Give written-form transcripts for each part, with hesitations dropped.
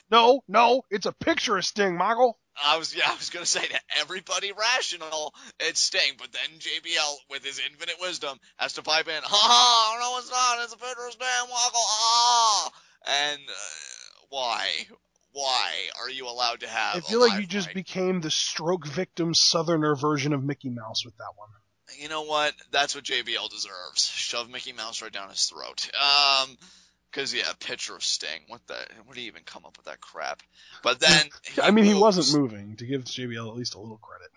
No, it's a picture of Sting, Michael. I was gonna say to everybody rational, it's Sting, but then JBL with his infinite wisdom has to pipe in, ha, no it's not, it's a picture of Sting, Michael, ah, and why are you allowed to I have a feel like you live just mic? became the stroke victim southerner version of Mickey Mouse with that one. You know what? That's what JBL deserves. Shove Mickey Mouse right down his throat. Cause yeah, picture of Sting. What do you even come up with that crap? But then He wasn't moving, to give JBL at least a little credit.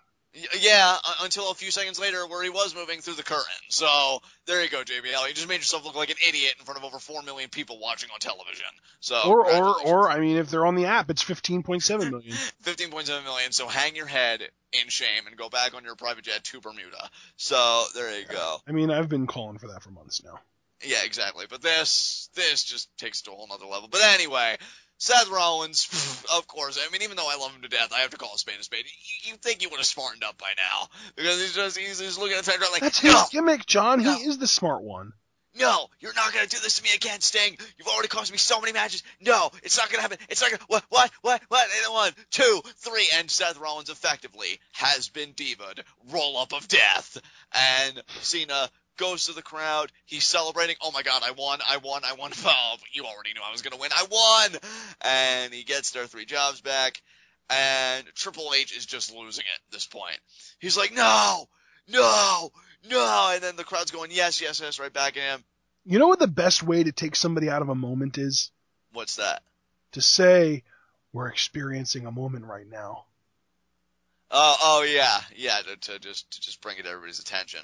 Yeah, until a few seconds later where he was moving through the curtain. So, there you go, JBL. You just made yourself look like an idiot in front of over 4 million people watching on television. So, Or if they're on the app, it's 15.7 million. 15.7 million, so hang your head in shame and go back on your private jet to Bermuda. So, there you go. I've been calling for that for months now. Yeah, exactly. But this just takes it to a whole nother level. But anyway, Seth Rollins, of course. Even though I love him to death, I have to call a spade a spade. You think he would have smartened up by now. Because he's just looking at the like, that's his gimmick, John. No. He is the smart one. No, you're not going to do this to me again, Sting. You've already cost me so many matches. No, it's not going to happen. It's not going to... What? And 1, 2, 3, and Seth Rollins effectively has been diva'd. Roll up of death. And Cena goes to the crowd. He's celebrating. Oh my God, I won. Oh, you already knew I was going to win. I won. And he gets their 3 jobs back. And Triple H is just losing it at this point. He's like, no. And then the crowd's going, yes, right back at him. You know what the best way to take somebody out of a moment is? What's that? To say, we're experiencing a moment right now. Oh yeah. To just bring it to everybody's attention.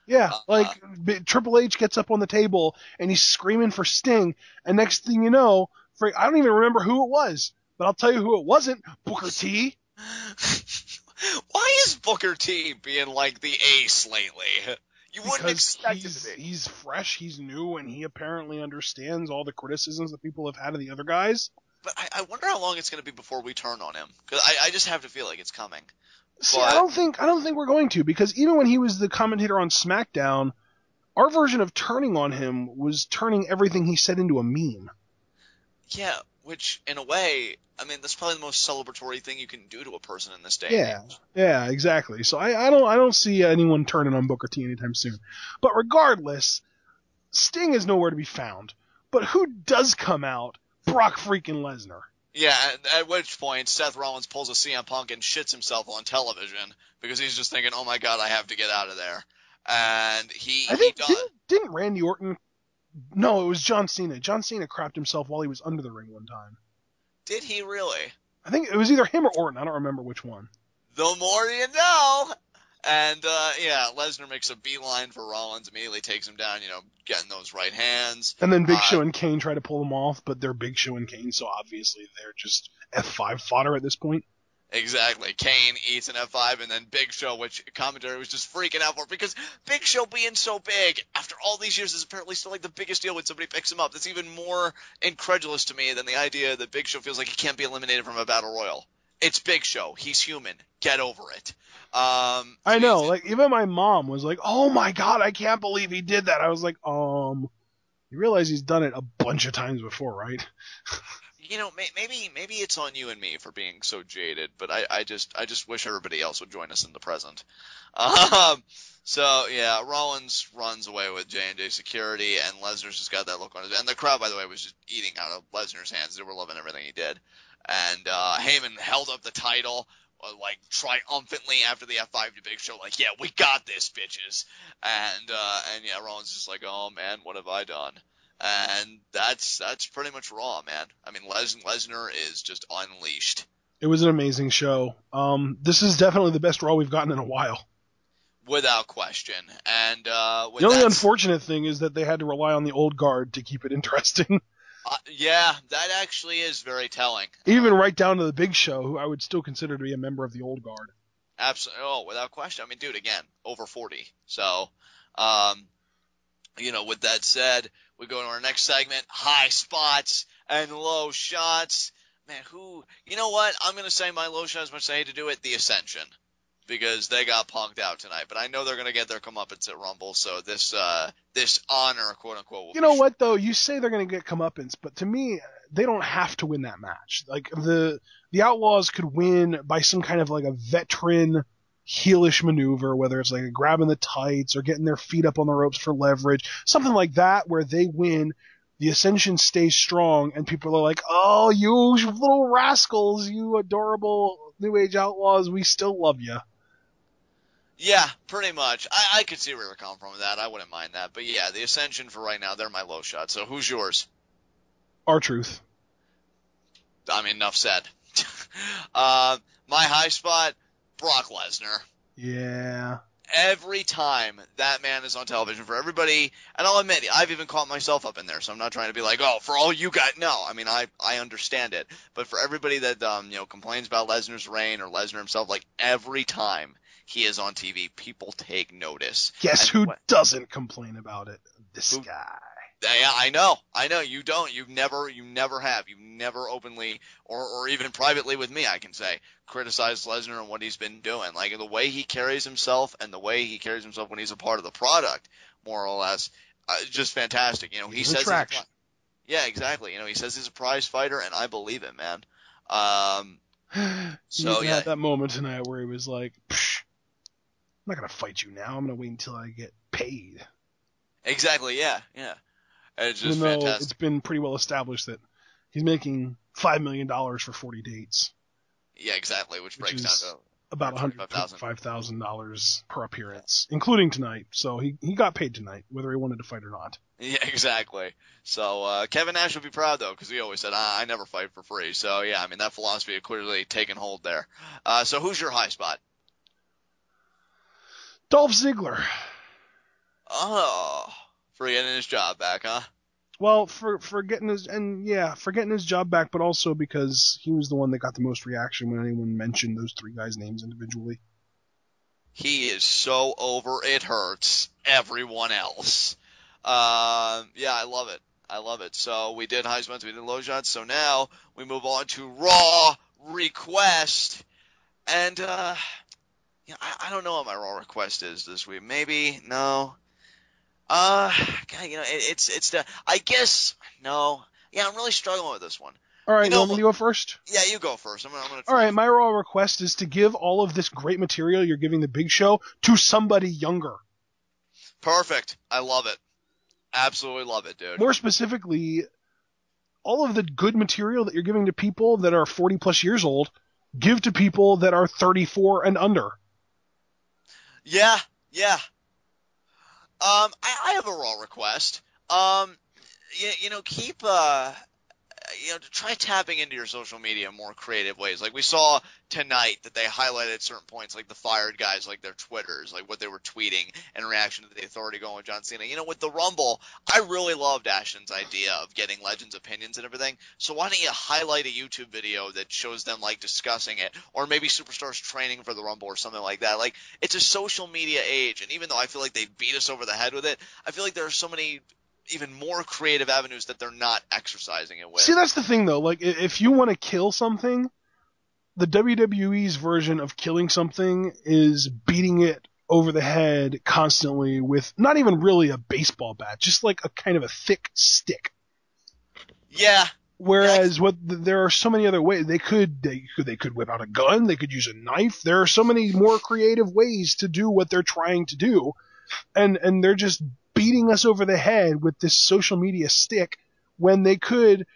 Yeah, Triple H gets up on the table and he's screaming for Sting, and next thing you know, I don't even remember who it was, but I'll tell you who it wasn't, Booker T. Why is Booker T being like the ace lately? You wouldn't expect it to be. He's fresh, he's new, and he apparently understands all the criticisms that people have had of the other guys. But I wonder how long it's going to be before we turn on him, because I just have to feel like it's coming. See, I don't think we're going to, because even when he was the commentator on SmackDown, our version of turning on him was turning everything he said into a meme. Yeah, which in a way, that's probably the most celebratory thing you can do to a person in this day. Yeah, exactly. So I don't see anyone turning on Booker T anytime soon. But regardless, Sting is nowhere to be found. But who does come out? Brock freaking Lesnar. Yeah, at which point Seth Rollins pulls a CM Punk and shits himself on television because he's just thinking, oh my God, I have to get out of there. And he does. Didn't Randy Orton... No, it was John Cena. John Cena crapped himself while he was under the ring one time. Did he really? I think it was either him or Orton. I don't remember which one. The more you know. And, Lesnar makes a beeline for Rollins, immediately takes him down, getting those right hands. And then Big Show and Kane try to pull them off, but they're Big Show and Kane, so obviously they're just F5 fodder at this point. Exactly. Kane eats an F5, and then Big Show, which commentary was just freaking out for, because Big Show being so big, after all these years, is apparently still like the biggest deal when somebody picks him up. That's even more incredulous to me than the idea that Big Show feels like he can't be eliminated from a battle royal. It's Big Show. He's human. Get over it. I know. Even my mom was like, oh my God, I can't believe he did that. I was like, you realize he's done it a bunch of times before, right? Maybe it's on you and me for being so jaded, but I just wish everybody else would join us in the present. So yeah, Rollins runs away with J&J security, and Lesnar's just got that look on his, and the crowd, by the way, was just eating out of Lesnar's hands. They were loving everything he did. And Heyman held up the title triumphantly after the F5 to Big Show, like, yeah, we got this, bitches. And yeah, Rollins is just like, oh man, what have I done? And that's pretty much Raw, man. Lesnar is just unleashed. It was an amazing show. This is definitely the best Raw we've gotten in a while. Without question. And the only unfortunate thing is that they had to rely on the old guard to keep it interesting. Yeah, that actually is very telling. Even right down to the Big Show, who I would still consider to be a member of the old guard. Absolutely. Oh, without question. Dude, again, over 40. So, with that said, we go to our next segment, high spots and low shots. Man, you know what? I'm going to say my low shot as much as I hate to do it, the Ascension. Because they got punked out tonight. But I know they're going to get their comeuppance at Rumble, so this honor, quote-unquote, You know what, though? You say they're going to get comeuppance, but to me, they don't have to win that match. Like the Outlaws could win by some kind of like a veteran heelish maneuver, whether it's like grabbing the tights or getting their feet up on the ropes for leverage, something like that, where they win. The Ascension stays strong, and people are like, "Oh, you little rascals, you adorable New Age Outlaws, we still love you." Yeah, pretty much. I could see where you're coming from with that. I wouldn't mind that. But yeah, the Ascension for right now, they're my low shot. So who's yours? R-Truth. I mean, enough said. My high spot, Brock Lesnar. Yeah. Every time that man is on television, for everybody, and I'll admit, I've even caught myself up in there, so I'm not trying to be like, oh, for all you guys, no, I mean, I understand it, but for everybody that, complains about Lesnar's reign or Lesnar himself, like, every time he is on TV, people take notice. Guess who doesn't complain about it? This guy. Yeah, I know, you don't, you never have, you never openly, or even privately with me, I can say, criticized Lesnar and what he's been doing. Like, the way he carries himself and the way he carries himself when he's a part of the product, more or less, just fantastic. He says yeah, exactly. He says he's a prize fighter, and I believe it, man. So he had that moment tonight where he was like, Psh, I'm not going to fight you now. I'm going to wait until I get paid. Exactly, yeah. It's just Even though fantastic. It's been pretty well established that he's making $5 million for 40 dates. Yeah, exactly, which breaks down to about $125,000 per appearance, including tonight. So he got paid tonight, whether he wanted to fight or not. Yeah, exactly. So Kevin Nash would be proud, though, because he always said, I never fight for free. So, yeah, I mean, that philosophy had clearly taken hold there. So who's your high spot? Dolph Ziggler. Oh, for getting his job back, huh? Well, for getting his job back, but also because he was the one that got the most reaction when anyone mentioned those three guys' names individually. He is so over, it hurts everyone else. Yeah, I love it. So we did high spots, we did low shots. So now we move on to Raw Request, and I don't know what my Raw Request is this week. Maybe no. It's the, I guess, no. Yeah, I'm really struggling with this one. All right, you want me to go first? Yeah, you go first. I'm gonna all right, my Raw request is to give all of this great material you're giving the Big Show to somebody younger. Perfect. I love it. Absolutely love it, dude. More specifically, all of the good material that you're giving to people that are 40 plus years old, give to people that are 34 and under. Yeah. I have a Raw request. Keep to try tapping into your social media in more creative ways. Like we saw tonight that they highlighted certain points, like the fired guys, like their Twitters, like what they were tweeting in reaction to the Authority going with John Cena. With the Rumble, I really loved Ashton's idea of getting Legends' opinions and everything. So why don't you highlight a YouTube video that shows them like discussing it, or maybe superstars training for the Rumble or something like that. Like, it's a social media age, and even though I feel like they beat us over the head with it, I feel like there are so many even more creative avenues that they're not exercising it with. See, that's the thing, though. Like, if you want to kill something, the WWE's version of killing something is beating it over the head constantly with not even really a baseball bat, just like a kind of a thick stick. Yeah. Whereas there are so many other ways. They could whip out a gun. They could use a knife. There are so many more creative ways to do what they're trying to do, and they're just beating us over the head with this social media stick when they could,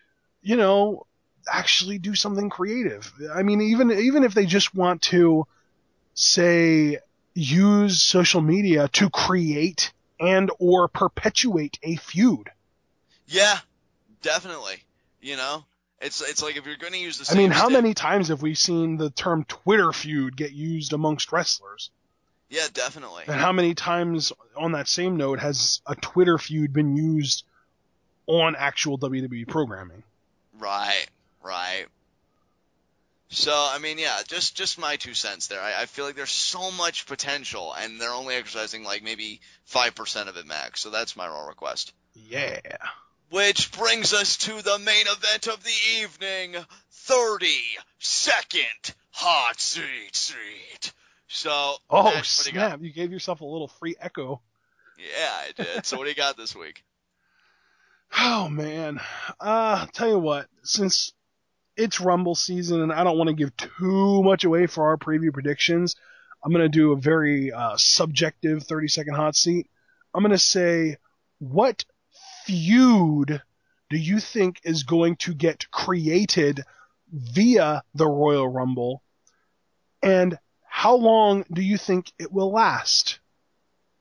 actually do something creative. I mean, even if they just want to, say, use social media to create and or perpetuate a feud. Yeah, definitely. It's like if you're going to use the same. I mean, how many times have we seen the term Twitter feud get used amongst wrestlers? Yeah, definitely. And how many times, on that same note, has a Twitter feud been used on actual WWE programming? Right. So, I mean, yeah, just my 2 cents there. I feel like there's so much potential, and they're only exercising like maybe 5% of it max. So that's my Raw request. Yeah. Which brings us to the main event of the evening, 30-second hot seat. So, oh, snap, you gave yourself a little free echo. Yeah, I did. So what do you got this week? Oh man. Tell you what, since it's Rumble season and I don't want to give too much away for our preview predictions, I'm going to do a very subjective 30-second hot seat. I'm going to say, what feud do you think is going to get created via the Royal Rumble, and how long do you think it will last?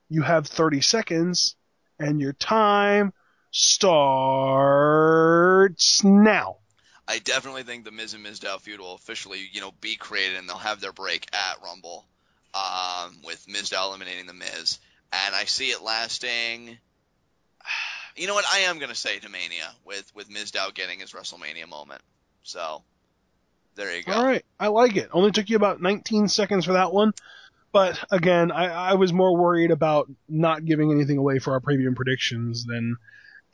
You have 30 seconds, and your time starts now. I definitely think the Miz and Mizdow feud will officially, be created, and they'll have their break at Rumble, with Mizdow eliminating the Miz, and I see it lasting. You know what? I am gonna say to Mania with Mizdow getting his WrestleMania moment. So there you All go. right, I like it. Only took you about 19 seconds for that one. But again, I was more worried about not giving anything away for our preview and predictions than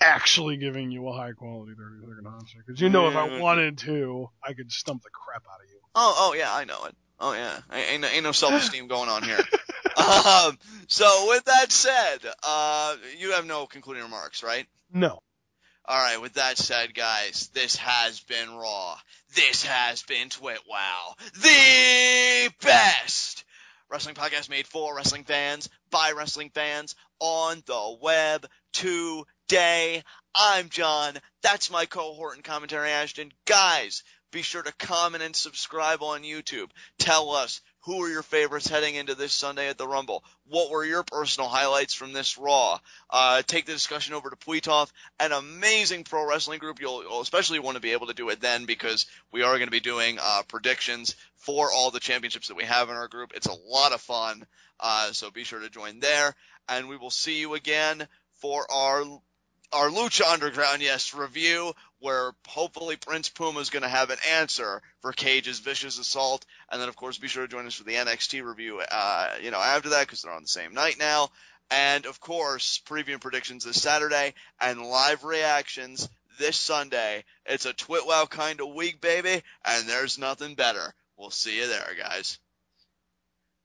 actually giving you a high quality 30-second hot seat. Because if I wanted to, I could stump the crap out of you. Oh yeah, I know it. Oh yeah, ain't no self-esteem going on here. So with that said, you have no concluding remarks, right? No. All right, with that said, guys, this has been Raw. This has been TwitWow, the best wrestling podcast made for wrestling fans, by wrestling fans, on the web today. I'm John. That's my cohort and commentary, Ashton. Guys, be sure to comment and subscribe on YouTube. Tell us, who are your favorites heading into this Sunday at the Rumble? What were your personal highlights from this Raw? Take the discussion over to Puitov, an amazing pro wrestling group. You'll especially want to be able to do it then, because we are going to be doing predictions for all the championships that we have in our group. It's a lot of fun, so be sure to join there, and we will see you again for our Lucha Underground, review, where hopefully Prince Puma is going to have an answer for Cage's vicious assault. And then, of course, be sure to join us for the NXT review, after that, because they're on the same night now. And, of course, preview and predictions this Saturday, and live reactions this Sunday. It's a TwitWow kind of week, baby, and there's nothing better. We'll see you there, guys.